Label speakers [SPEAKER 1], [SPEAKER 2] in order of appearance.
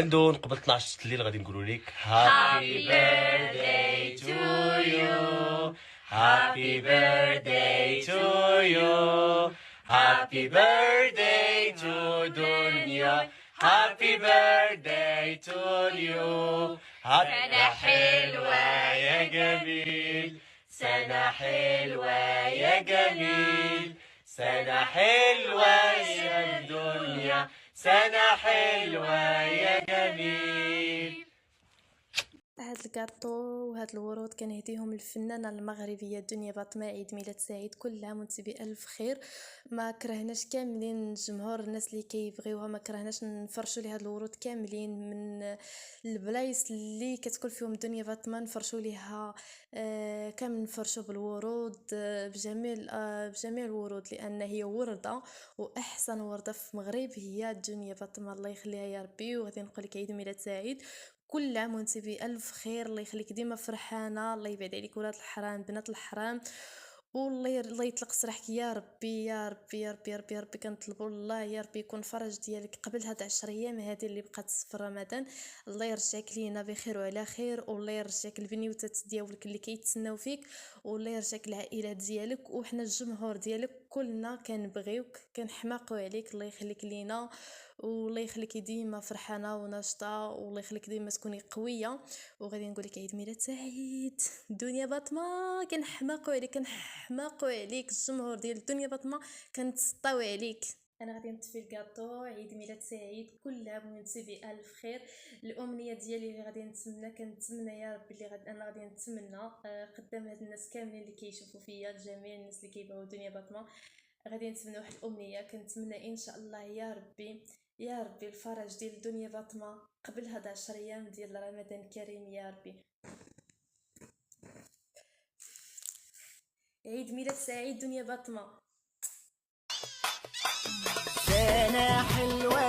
[SPEAKER 1] ندو قبل 12 الليل غادي نقولوا لك
[SPEAKER 2] Happy birthday to you. Happy birthday to you. Happy birthday to دنيا. Happy birthday to you. سنة حلوة يا جميل. سنة حلوة يا جميل. سنة حلوة يا دنيا. سنة حلوة يا جميل.
[SPEAKER 3] هاد الكاطو وهاد الورود كنهديهم للفنانه المغربيه دنيا باطمه. عيد ميلاد سعيد، كل عام وانت بالف خير. ما كرهناش كاملين الجمهور، الناس اللي كيبغيوها ما كرهناش نفرشوا لي هاد الورود كاملين من البلايص اللي كتكون فيهم دنيا باطمه، نفرشوا ليها كامل، نفرشوا بالورود بجميع الورود، لان هي ورده واحسن ورده في المغرب هي دنيا باطمه. الله يخليها يا ربي. وغادي نقول لك عيد ميلاد سعيد، كل عام وانت بألف خير. الله يخليك ديما فرحانه، الله يبعد عليك ولاد الحرام بنات الحرام، والله الله يطلق سراحك يا ربي يا ربي يا ربي يا ربي يا ربي. كنطلبوا الله يا ربي يكون فرج ديالك قبل هاد 10 ايام هذه اللي بقات في رمضان. الله يرجعك لينا بخير وعلى خير، والله يرجعك البنيوتات ديالك اللي كيتسناو فيك، والله يرجعك العائله ديالك، وحنا الجمهور ديالك كلنا كنبغيوك كنحماقوا عليك. الله يخليك لينا، والله يخليك ديما فرحانه وناشطه، والله يخليك ديما تكوني قويه. وغادي نقول لك عيد ميلاد سعيد دنيا باطمه. كنحماقوا عليك الجمهور ديال دنيا باطمه، كنتسطاو عليك. انا غادي نطفي الكاطو. عيد ميلاد سعيد، كل عام وانت بالف خير. الامنيه ديالي اللي غادي كنتمنى يا ربي انا غادي نتمنى قدام هاد الناس كاملين اللي كيشوفوا فيا، جميع الناس اللي كيبغيو دنيا باطمه، غادي نتمنى واحد الامنيه. كنتمنى ان شاء الله يا ربي يا ربي الفرج ديال دنيا باطمه قبل هاد 10 ايام ديال رمضان الكريم يا ربي. عيد ميلاد سعيد دنيا باطمه.
[SPEAKER 2] سنة حلوة